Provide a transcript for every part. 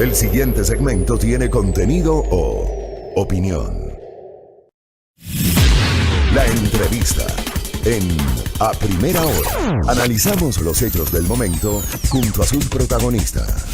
El siguiente segmento tiene contenido o opinión. La entrevista en A Primera Hora. Analizamos los hechos del momento junto a sus protagonistas.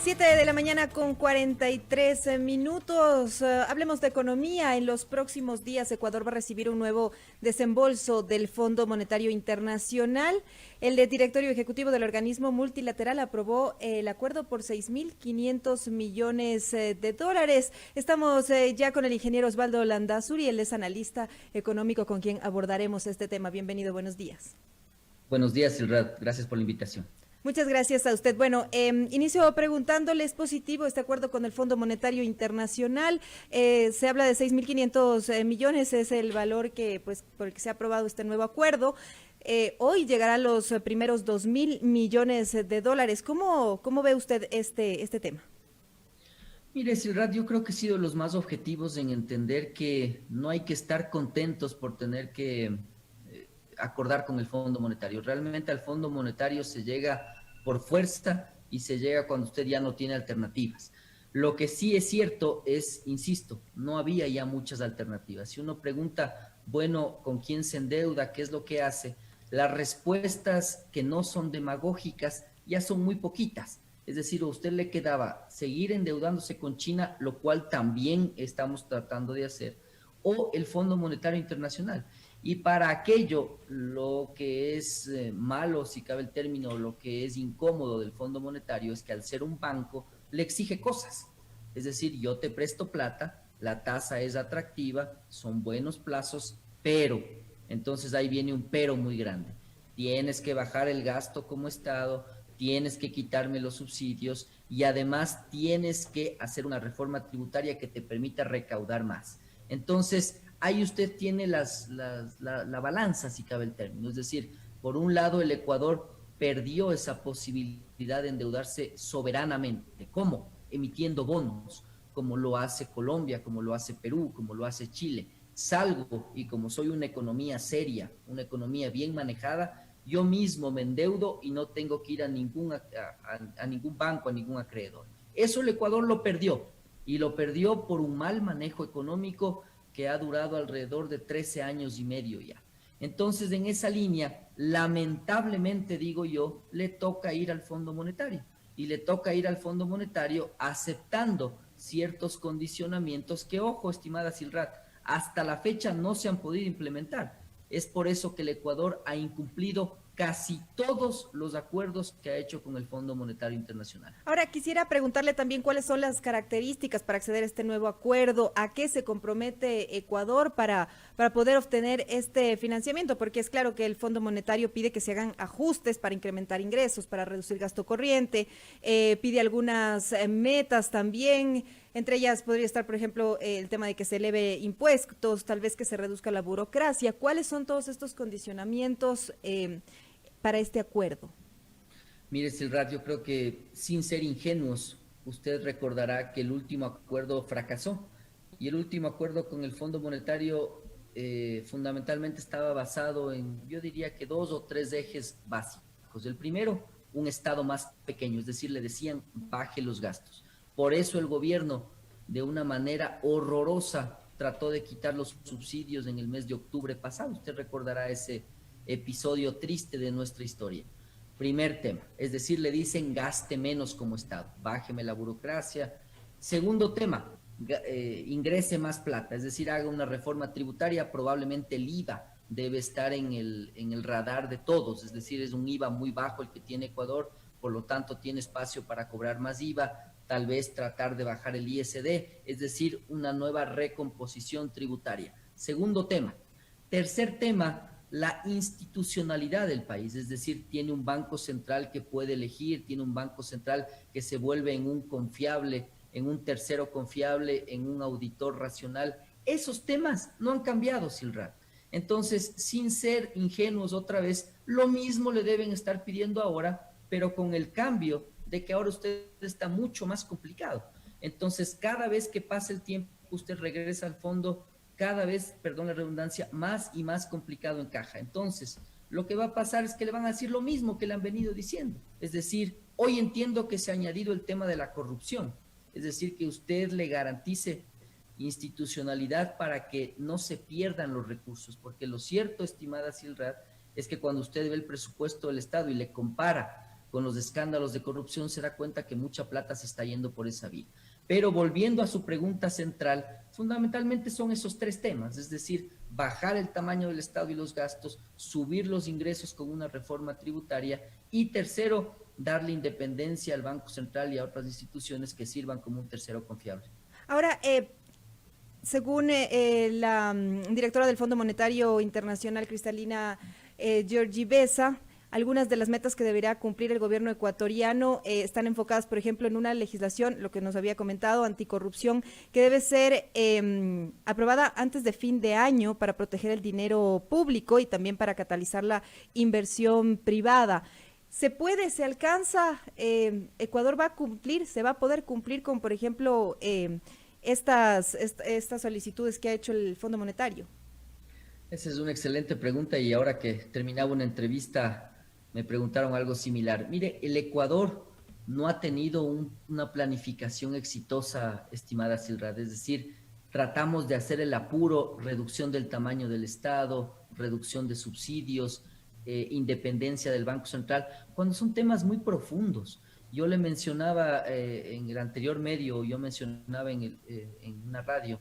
7 de la mañana con 43 minutos. Hablemos de economía. En los próximos días Ecuador va a recibir un nuevo desembolso del Fondo Monetario Internacional. El directorio ejecutivo del organismo multilateral aprobó el acuerdo por 6.500 millones de dólares. Estamos ya con el ingeniero Osvaldo Landazuri, él es analista económico con quien abordaremos este tema. Bienvenido, buenos días. Buenos días, Silrat. Gracias por la invitación. Muchas gracias a usted. Bueno, inicio preguntándole, ¿es positivo este acuerdo con el Fondo Monetario Internacional? Se habla de 6.500 millones, es el valor que, pues, por el que se ha aprobado este nuevo acuerdo. Hoy llegará a los primeros 2.000 millones de dólares. ¿Cómo ve usted este tema? Mire, Silrat, yo creo que he sido los más objetivos en entender que no hay que estar contentos por tener que acordar con el Fondo Monetario. Realmente al Fondo Monetario se llega por fuerza y se llega cuando usted ya no tiene alternativas. Lo que sí es cierto es, insisto, no había ya muchas alternativas. Si uno pregunta, bueno, ¿con quién se endeuda? ¿Qué es lo que hace? Las respuestas que no son demagógicas ya son muy poquitas. Es decir, a usted le quedaba seguir endeudándose con China, lo cual también estamos tratando de hacer, o el Fondo Monetario Internacional. Y para aquello, lo que es malo, si cabe el término, lo que es incómodo del Fondo Monetario es que al ser un banco le exige cosas. Es decir, yo te presto plata, la tasa es atractiva, son buenos plazos, pero, entonces ahí viene un pero muy grande. Tienes que bajar el gasto como Estado, tienes que quitarme los subsidios y además tienes que hacer una reforma tributaria que te permita recaudar más. Entonces, ahí usted tiene la balanza, si cabe el término. Es decir, por un lado, el Ecuador perdió esa posibilidad de endeudarse soberanamente. ¿Cómo? Emitiendo bonos, como lo hace Colombia, como lo hace Perú, como lo hace Chile. Salgo y como soy una economía seria, una economía bien manejada, yo mismo me endeudo y no tengo que ir a ningún banco, a ningún acreedor. Eso el Ecuador lo perdió, y lo perdió por un mal manejo económico que ha durado alrededor de 13 años y medio ya. Entonces, en esa línea, lamentablemente, digo yo, le toca ir al Fondo Monetario, y le toca ir al Fondo Monetario aceptando ciertos condicionamientos que, ojo, estimada Silrat, hasta la fecha no se han podido implementar. Es por eso que el Ecuador ha incumplido casi todos los acuerdos que ha hecho con el Fondo Monetario Internacional. Ahora, quisiera preguntarle también cuáles son las características para acceder a este nuevo acuerdo, a qué se compromete Ecuador para poder obtener este financiamiento, porque es claro que el Fondo Monetario pide que se hagan ajustes para incrementar ingresos, para reducir gasto corriente, pide algunas metas también. Entre ellas podría estar, por ejemplo, el tema de que se eleve impuestos, tal vez que se reduzca la burocracia. ¿Cuáles son todos estos condicionamientos para este acuerdo? Mire, Silrat, yo creo que sin ser ingenuos, usted recordará que el último acuerdo fracasó, y el último acuerdo con el Fondo Monetario fundamentalmente estaba basado en, yo diría que 2 o 3 ejes básicos. El primero, un Estado más pequeño, es decir, le decían baje los gastos. Por eso el gobierno, de una manera horrorosa, trató de quitar los subsidios en el mes de octubre pasado. Usted recordará ese episodio triste de nuestra historia. Primer tema, es decir, le dicen gaste menos como Estado, bájeme la burocracia. Segundo tema, ingrese más plata, es decir, haga una reforma tributaria. Probablemente el IVA debe estar en el radar de todos, es decir, es un IVA muy bajo el que tiene Ecuador, por lo tanto tiene espacio para cobrar más IVA, tal vez tratar de bajar el ISD, es decir, una nueva recomposición tributaria. Segundo tema. Tercer tema, la institucionalidad del país, es decir, tiene un banco central que puede elegir, tiene un banco central que se vuelve en un confiable, en un tercero confiable, en un auditor racional. Esos temas no han cambiado, Silrat. Entonces, sin ser ingenuos otra vez, lo mismo le deben estar pidiendo ahora, pero con el cambio de que ahora usted está mucho más complicado. Entonces, cada vez que pasa el tiempo, usted regresa al fondo, cada vez, perdón la redundancia, más y más complicado encaja. Entonces, lo que va a pasar es que le van a decir lo mismo que le han venido diciendo. Es decir, hoy entiendo que se ha añadido el tema de la corrupción, es decir, que usted le garantice institucionalidad para que no se pierdan los recursos, porque lo cierto, estimada Silrat, es que cuando usted ve el presupuesto del Estado y le compara con los escándalos de corrupción, se da cuenta que mucha plata se está yendo por esa vía. Pero volviendo a su pregunta central, fundamentalmente son esos tres temas, es decir, bajar el tamaño del Estado y los gastos, subir los ingresos con una reforma tributaria y tercero, darle independencia al Banco Central y a otras instituciones que sirvan como un tercero confiable. Ahora, según la directora del Fondo Monetario Internacional, Cristalina Georgivesa, algunas de las metas que deberá cumplir el gobierno ecuatoriano están enfocadas, por ejemplo, en una legislación, lo que nos había comentado, anticorrupción, que debe ser aprobada antes de fin de año para proteger el dinero público y también para catalizar la inversión privada. ¿Se puede, se alcanza, Ecuador va a cumplir, se va a poder cumplir con, por ejemplo, estas solicitudes que ha hecho el Fondo Monetario? Esa es una excelente pregunta y ahora que terminaba una entrevista me preguntaron algo similar. Mire, el Ecuador no ha tenido una planificación exitosa, estimada Silrat, es decir, tratamos de hacer el apuro, reducción del tamaño del Estado, reducción de subsidios, independencia del Banco Central, cuando son temas muy profundos. Yo le mencionaba en el anterior medio, yo mencionaba en una radio,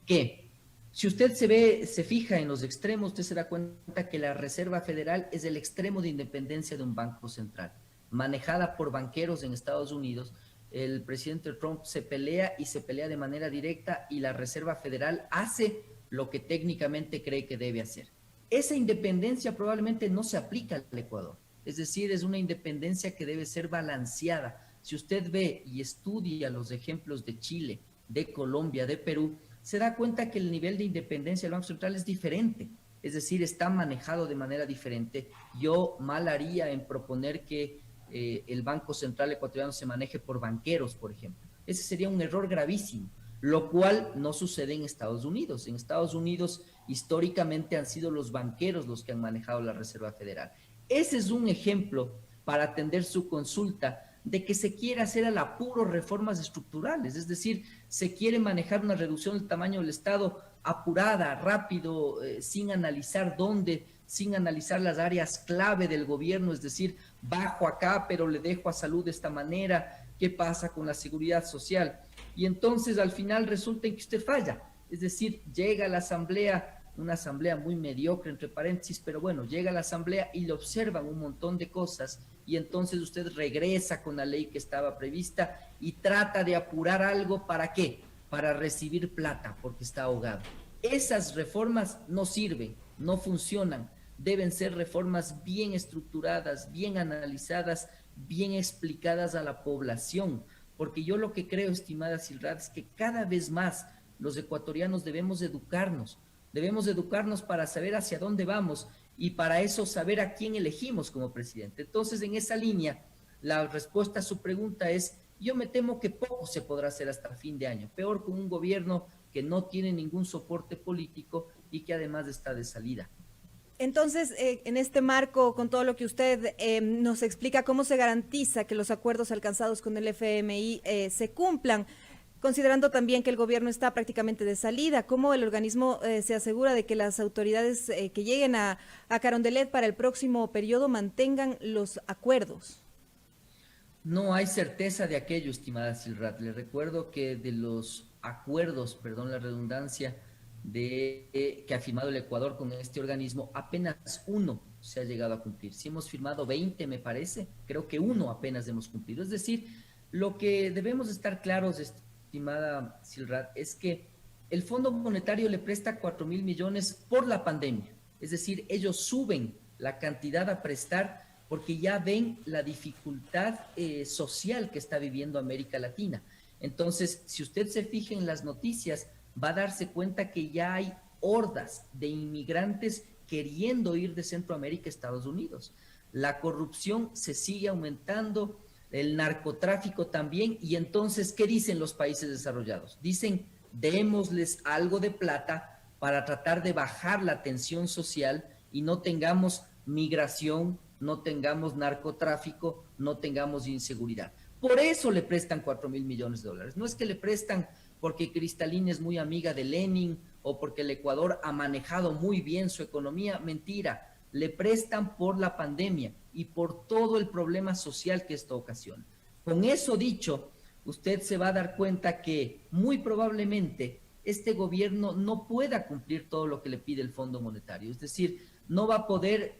que si usted se fija en los extremos, usted se da cuenta que la Reserva Federal es el extremo de independencia de un banco central, manejada por banqueros en Estados Unidos. El presidente Trump se pelea y se pelea de manera directa y la Reserva Federal hace lo que técnicamente cree que debe hacer. Esa independencia probablemente no se aplica al Ecuador, es decir, es una independencia que debe ser balanceada. Si usted ve y estudia los ejemplos de Chile, de Colombia, de Perú, se da cuenta que el nivel de independencia del Banco Central es diferente, es decir, está manejado de manera diferente. Yo mal haría en proponer que el Banco Central ecuatoriano se maneje por banqueros, por ejemplo. Ese sería un error gravísimo, lo cual no sucede en Estados Unidos. En Estados Unidos, históricamente han sido los banqueros los que han manejado la Reserva Federal. Ese es un ejemplo para atender su consulta de que se quiere hacer al apuro reformas estructurales, es decir, se quiere manejar una reducción del tamaño del Estado apurada, rápido, sin analizar dónde, sin analizar las áreas clave del gobierno, es decir, bajo acá, pero le dejo a salud de esta manera, ¿qué pasa con la seguridad social? Y entonces al final resulta en que usted falla, es decir, llega a la asamblea, una asamblea muy mediocre, entre paréntesis, pero bueno, llega a la asamblea y le observan un montón de cosas y entonces usted regresa con la ley que estaba prevista y trata de apurar algo, ¿para qué? Para recibir plata, porque está ahogado. Esas reformas no sirven, no funcionan, deben ser reformas bien estructuradas, bien analizadas, bien explicadas a la población, porque yo lo que creo, estimada Silrat, es que cada vez más los ecuatorianos debemos educarnos para saber hacia dónde vamos y para eso saber a quién elegimos como presidente. Entonces, en esa línea, la respuesta a su pregunta es, yo me temo que poco se podrá hacer hasta fin de año, peor con un gobierno que no tiene ningún soporte político y que además está de salida. Entonces, en este marco, con todo lo que usted nos explica, ¿cómo se garantiza que los acuerdos alcanzados con el FMI se cumplan? Considerando también que el gobierno está prácticamente de salida, ¿cómo el organismo se asegura de que las autoridades que lleguen a Carondelet para el próximo periodo mantengan los acuerdos? No hay certeza de aquello, estimada Silrat. Le recuerdo que de los acuerdos, perdón la redundancia, que ha firmado el Ecuador con este organismo, apenas uno se ha llegado a cumplir. Si hemos firmado 20, me parece, creo que uno apenas hemos cumplido. Es decir, lo que debemos estar claros, estimada Silrat, es que el Fondo Monetario le presta 4.000 millones por la pandemia. Es decir, ellos suben la cantidad a prestar porque ya ven la dificultad social que está viviendo América Latina. Entonces, si usted se fija en las noticias, va a darse cuenta que ya hay hordas de inmigrantes queriendo ir de Centroamérica a Estados Unidos. La corrupción se sigue aumentando, el narcotráfico también, y entonces, ¿qué dicen los países desarrollados? Dicen, démosles algo de plata para tratar de bajar la tensión social y no tengamos migración, no tengamos narcotráfico, no tengamos inseguridad. Por eso le prestan 4.000 millones de dólares. No es que le prestan porque Cristalina es muy amiga de Lenin o porque el Ecuador ha manejado muy bien su economía. Mentira, le prestan por la pandemia y por todo el problema social que esto ocasiona. Con eso dicho, usted se va a dar cuenta que muy probablemente este gobierno no pueda cumplir todo lo que le pide el Fondo Monetario. Es decir, no va a poder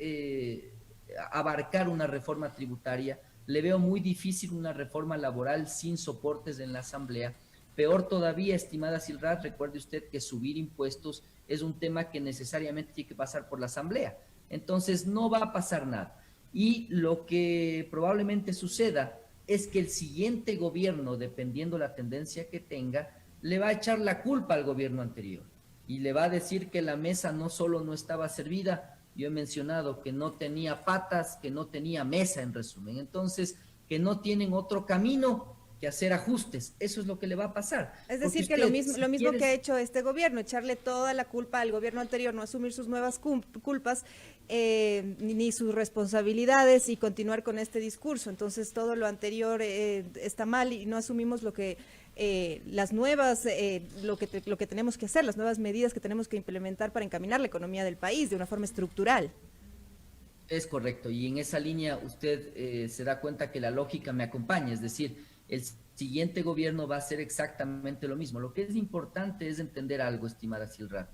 abarcar una reforma tributaria. Le veo muy difícil una reforma laboral sin soportes en la Asamblea. Peor todavía, estimada Silrat, recuerde usted que subir impuestos es un tema que necesariamente tiene que pasar por la Asamblea. Entonces no va a pasar nada. Y lo que probablemente suceda es que el siguiente gobierno, dependiendo la tendencia que tenga, le va a echar la culpa al gobierno anterior y le va a decir que la mesa no solo no estaba servida, yo he mencionado que no tenía patas, que no tenía mesa, en resumen. Entonces, que no tienen otro camino que hacer ajustes. Eso es lo que le va a pasar. Es decir, porque que usted, lo mismo que ha hecho este gobierno, echarle toda la culpa al gobierno anterior, no asumir sus nuevas culpas, ni sus responsabilidades y continuar con este discurso. Entonces, todo lo anterior está mal y no asumimos lo que las nuevas, lo que tenemos que hacer, las nuevas medidas que tenemos que implementar para encaminar la economía del país de una forma estructural. Es correcto, y en esa línea usted se da cuenta que la lógica me acompaña, es decir, el siguiente gobierno va a hacer exactamente lo mismo. Lo que es importante es entender algo, estimada Silrat.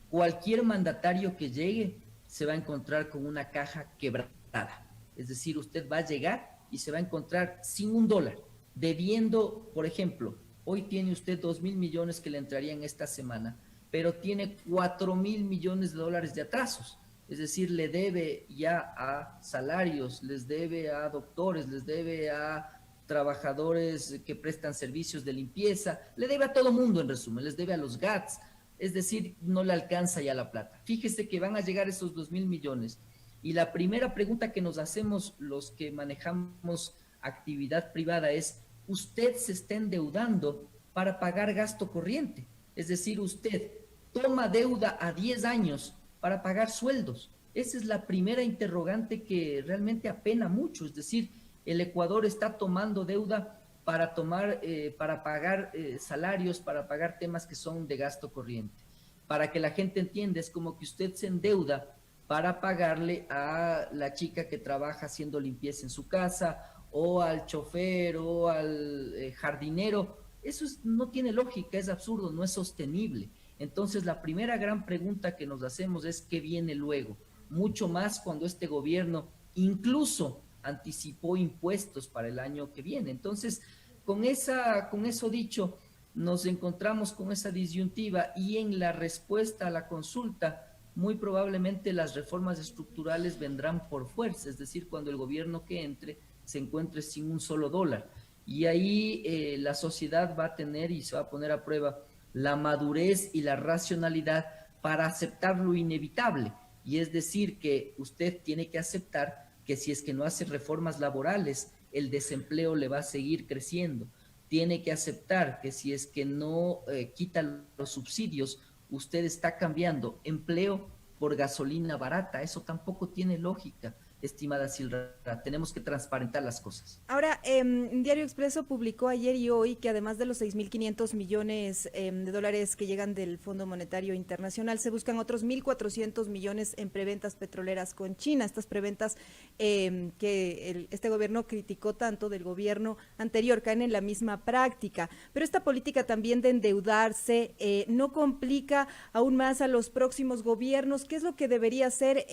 Cualquier mandatario que llegue se va a encontrar con una caja quebrada. Es decir, usted va a llegar y se va a encontrar sin $1, debiendo, por ejemplo, hoy tiene usted 2.000 millones que le entrarían esta semana, pero tiene 4.000 millones de dólares de atrasos. Es decir, le debe ya a salarios, les debe a doctores, les debe a trabajadores que prestan servicios de limpieza, le debe a todo mundo, en resumen, les debe a los GATS, es decir, no le alcanza ya la plata. Fíjese que van a llegar esos 2.000 millones y la primera pregunta que nos hacemos los que manejamos actividad privada es, usted se está endeudando para pagar gasto corriente, es decir, usted toma deuda a 10 años para pagar sueldos. Esa es la primera interrogante que realmente apena mucho, es decir, el Ecuador está tomando deuda para pagar salarios, para pagar temas que son de gasto corriente. Para que la gente entienda, es como que usted se endeuda para pagarle a la chica que trabaja haciendo limpieza en su casa, o al chofer, o al jardinero. Eso no tiene lógica, es absurdo, no es sostenible. Entonces, la primera gran pregunta que nos hacemos es ¿qué viene luego? Mucho más cuando este gobierno incluso anticipó impuestos para el año que viene. Entonces, con eso dicho, nos encontramos con esa disyuntiva y en la respuesta a la consulta, muy probablemente las reformas estructurales vendrán por fuerza, es decir, cuando el gobierno que entre se encuentre sin un solo dólar. Y ahí la sociedad va a tener y se va a poner a prueba la madurez y la racionalidad para aceptar lo inevitable. Y es decir, que usted tiene que aceptar que si es que no hace reformas laborales, el desempleo le va a seguir creciendo. Tiene que aceptar que si es que no quita los subsidios, usted está cambiando empleo por gasolina barata. Eso tampoco tiene lógica, estimada Silra. Tenemos que transparentar las cosas. Ahora, Diario Expreso publicó ayer y hoy que además de los 6.500 millones de dólares que llegan del Fondo Monetario Internacional, se buscan otros 1.400 millones en preventas petroleras con China. Estas preventas que este gobierno criticó tanto del gobierno anterior caen en la misma práctica. Pero esta política también de endeudarse no complica aún más a los próximos gobiernos. ¿Qué es lo que debería hacer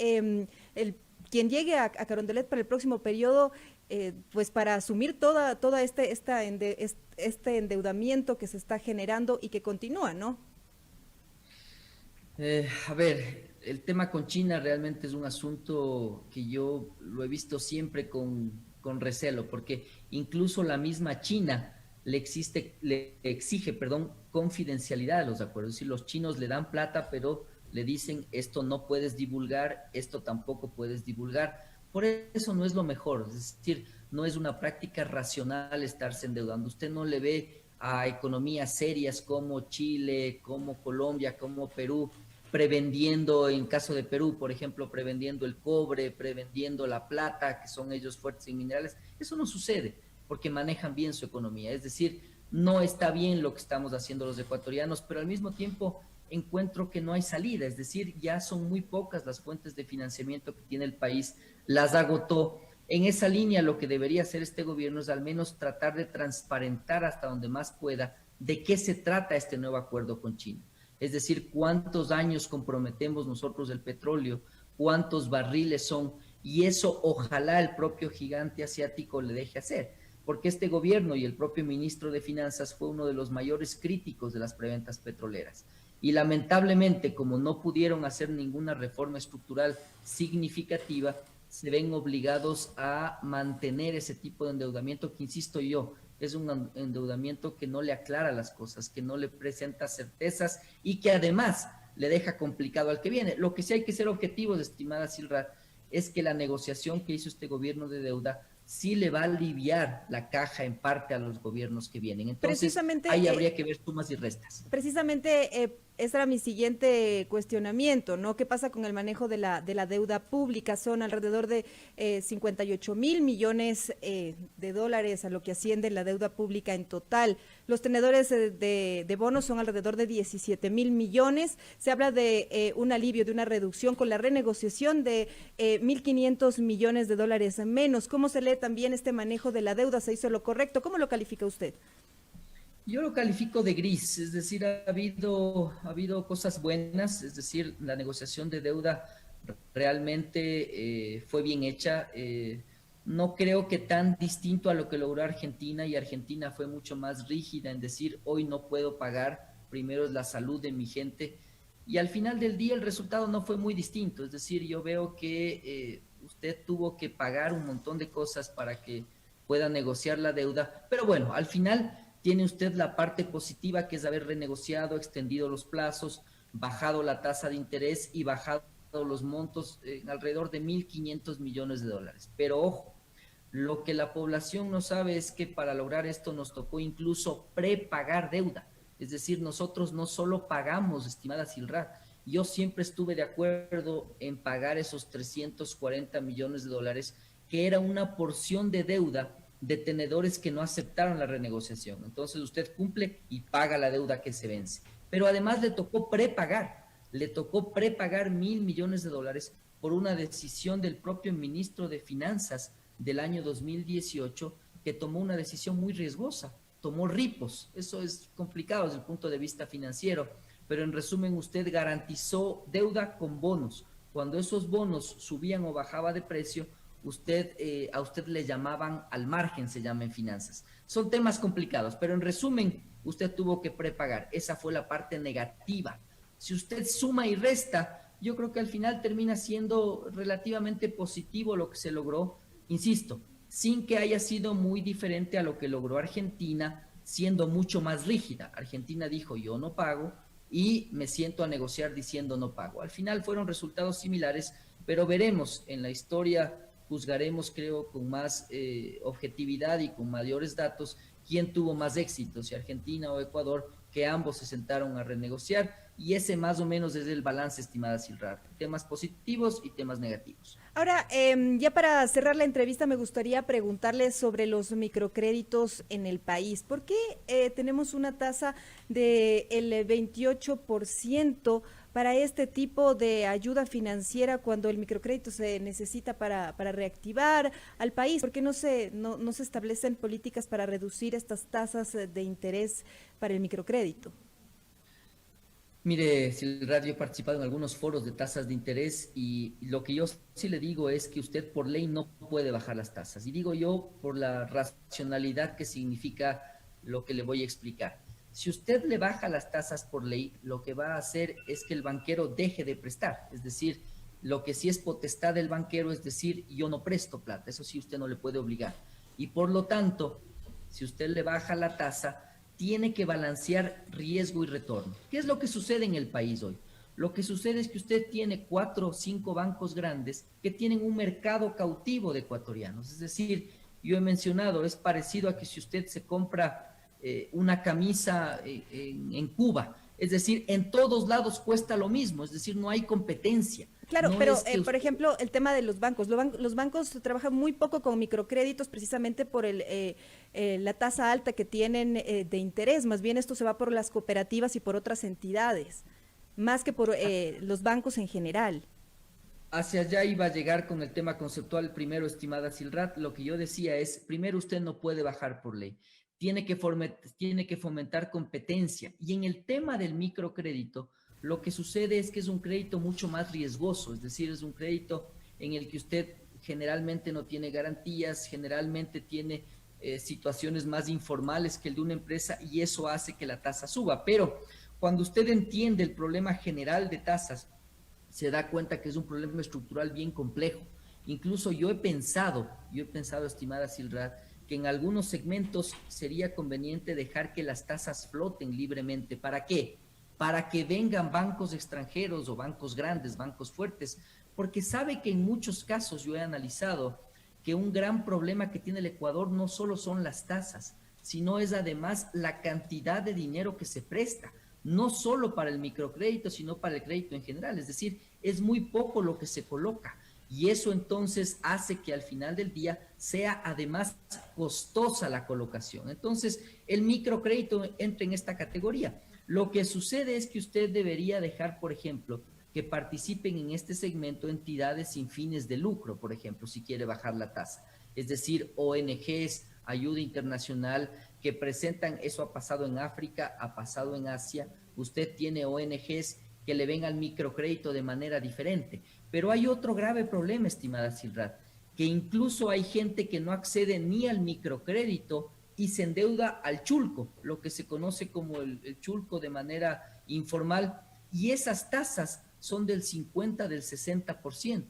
quien llegue a Carondelet para el próximo periodo, pues para asumir toda este endeudamiento que se está generando y que continúa, ¿no? A ver, el tema con China realmente es un asunto que yo lo he visto siempre con recelo, porque incluso la misma China le exige confidencialidad a los acuerdos. Es decir, los chinos le dan plata, pero le dicen esto no puedes divulgar, esto tampoco puedes divulgar. Por eso no es lo mejor, es decir, no es una práctica racional estarse endeudando. Usted no le ve a economías serias como Chile, como Colombia, como Perú, prevendiendo, en caso de Perú, por ejemplo, prevendiendo el cobre, prevendiendo la plata, que son ellos fuertes en minerales. Eso no sucede porque manejan bien su economía. Es decir, no está bien lo que estamos haciendo los ecuatorianos, pero al mismo tiempo encuentro que no hay salida. Es decir, ya son muy pocas las fuentes de financiamiento que tiene el país, las agotó. En esa línea, lo que debería hacer este gobierno es al menos tratar de transparentar hasta donde más pueda de qué se trata este nuevo acuerdo con China. Es decir, cuántos años comprometemos nosotros el petróleo, cuántos barriles son, y eso ojalá el propio gigante asiático le deje hacer, porque este gobierno y el propio ministro de Finanzas fue uno de los mayores críticos de las preventas petroleras. Y lamentablemente, como no pudieron hacer ninguna reforma estructural significativa, se ven obligados a mantener ese tipo de endeudamiento que, insisto yo, es un endeudamiento que no le aclara las cosas, que no le presenta certezas y que además le deja complicado al que viene. Lo que sí hay que ser objetivos, estimada Silra, es que la negociación que hizo este gobierno de deuda sí le va a aliviar la caja en parte a los gobiernos que vienen. Entonces, Precisamente, ahí habría que ver sumas y restas. Precisamente ese era mi siguiente cuestionamiento, ¿no? ¿Qué pasa con el manejo de la deuda pública? Son alrededor de 58.000 millones de dólares a lo que asciende la deuda pública en total. Los tenedores de bonos son alrededor de 17.000 millones. Se habla de un alivio, de una reducción con la renegociación de 1.500 millones de dólares menos. ¿Cómo se lee también este manejo de la deuda? ¿Se hizo lo correcto? ¿Cómo lo califica usted? Yo lo califico de gris, es decir, ha habido cosas buenas, es decir, la negociación de deuda realmente fue bien hecha. No creo que tan distinto a lo que logró Argentina, y Argentina fue mucho más rígida en decir, hoy no puedo pagar, primero es la salud de mi gente, y al final del día el resultado no fue muy distinto. Es decir, yo veo que usted tuvo que pagar un montón de cosas para que pueda negociar la deuda, pero bueno, al final tiene usted la parte positiva, que es haber renegociado, extendido los plazos, bajado la tasa de interés y bajado los montos en alrededor de 1.500 millones de dólares. Pero ojo, lo que la población no sabe es que para lograr esto nos tocó incluso prepagar deuda. Es decir, nosotros no solo pagamos, estimada Silra, yo siempre estuve de acuerdo en pagar esos 340 millones de dólares, que era una porción de deuda de tenedores que no aceptaron la renegociación. Entonces usted cumple y paga la deuda que se vence. Pero además le tocó prepagar 1.000 millones de dólares por una decisión del propio ministro de Finanzas del año 2018, que tomó una decisión muy riesgosa, tomó ripos. Eso es complicado desde el punto de vista financiero, pero en resumen usted garantizó deuda con bonos. Cuando esos bonos subían o bajaban de precio, a usted le llamaban al margen, se llama en finanzas. Son temas complicados, pero en resumen, usted tuvo que prepagar. Esa fue la parte negativa. Si usted suma y resta, yo creo que al final termina siendo relativamente positivo lo que se logró, insisto, sin que haya sido muy diferente a lo que logró Argentina, siendo mucho más rígida. Argentina dijo, yo no pago, y me siento a negociar diciendo no pago. Al final fueron resultados similares, pero veremos en la historia, juzgaremos, creo, con más objetividad y con mayores datos quién tuvo más éxito, si Argentina o Ecuador, que ambos se sentaron a renegociar, y ese más o menos es el balance, estimada Silrar, temas positivos y temas negativos. Ahora, ya para cerrar la entrevista, me gustaría preguntarle sobre los microcréditos en el país. ¿Por qué tenemos una tasa del 28% para este tipo de ayuda financiera cuando el microcrédito se necesita para reactivar al país? ¿Por qué no se establecen políticas para reducir estas tasas de interés para el microcrédito? Mire, Silrar, yo he participado en algunos foros de tasas de interés, y lo que yo sí le digo es que usted por ley no puede bajar las tasas. Y digo yo por la racionalidad que significa lo que le voy a explicar. Si usted le baja las tasas por ley, lo que va a hacer es que el banquero deje de prestar. Es decir, lo que sí es potestad del banquero es decir, yo no presto plata. Eso sí usted no le puede obligar. Y por lo tanto, si usted le baja la tasa, tiene que balancear riesgo y retorno. ¿Qué es lo que sucede en el país hoy? Lo que sucede es que usted tiene 4 o 5 bancos grandes que tienen un mercado cautivo de ecuatorianos. Es decir, yo he mencionado, es parecido a que si usted se compra una camisa en Cuba Es decir, en todos lados cuesta lo mismo, es decir, no hay competencia. Claro, No pero es que por ejemplo, el tema de los bancos. Los bancos trabajan muy poco con microcréditos precisamente por la tasa alta que tienen de interés. Más bien esto se va por las cooperativas y por otras entidades, más que por los bancos en general. hacia allá iba a llegar con el tema conceptual. Primero, estimada Silrat, lo que yo decía es, primero usted no puede bajar por ley, tiene que fomentar competencia. Y en el tema del microcrédito, lo que sucede es que es un crédito mucho más riesgoso, es decir, es un crédito en el que usted generalmente no tiene garantías, generalmente tiene situaciones más informales que el de una empresa y eso hace que la tasa suba. Pero cuando usted entiende el problema general de tasas, se da cuenta que es un problema estructural bien complejo. Incluso yo he pensado, estimada Silrat, que en algunos segmentos sería conveniente dejar que las tasas floten libremente. ¿Para qué? Para que vengan bancos extranjeros o bancos grandes, bancos fuertes, porque sabe que en muchos casos yo he analizado que un gran problema que tiene el Ecuador no solo son las tasas, sino es además la cantidad de dinero que se presta, no solo para el microcrédito, sino para el crédito en general. Es decir, es muy poco lo que se coloca. Y eso entonces hace que al final del día sea además costosa la colocación. Entonces, el microcrédito entra en esta categoría. Lo que sucede es que usted debería dejar, por ejemplo, que participen en este segmento entidades sin fines de lucro, por ejemplo, si quiere bajar la tasa. Es decir, ONGs, ayuda internacional, que presentan, eso ha pasado en África, ha pasado en Asia, usted tiene ONGs que le ven al microcrédito de manera diferente. Pero hay otro grave problema, estimada Silrat, que incluso hay gente que no accede ni al microcrédito y se endeuda al chulco, lo que se conoce como el chulco de manera informal, y esas tasas son del 50, del 60%.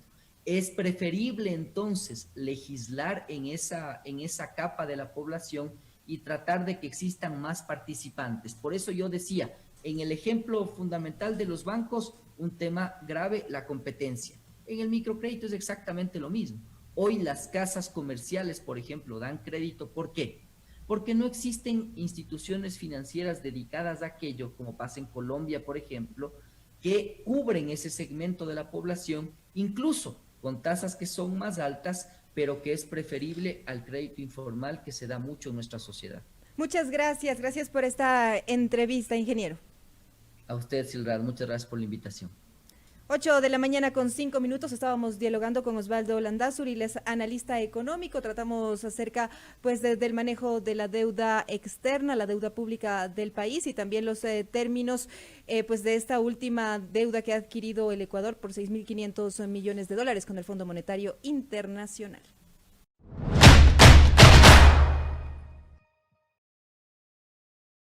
Es preferible entonces legislar en esa capa de la población y tratar de que existan más participantes. Por eso yo decía, en el ejemplo fundamental de los bancos, un tema grave, la competencia. En el microcrédito es exactamente lo mismo. Hoy las casas comerciales, por ejemplo, dan crédito. ¿Por qué? Porque no existen instituciones financieras dedicadas a aquello, como pasa en Colombia, por ejemplo, que cubren ese segmento de la población, incluso con tasas que son más altas, pero que es preferible al crédito informal que se da mucho en nuestra sociedad. Muchas gracias, gracias por esta entrevista, ingeniero. A usted, Silrad, muchas gracias por la invitación. 8:05 estábamos dialogando con Osvaldo Landázuri, él es analista económico. Tratamos acerca pues del manejo de la deuda externa, la deuda pública del país y también los términos pues de esta última deuda que ha adquirido el Ecuador por $6.500 millones con el Fondo Monetario Internacional.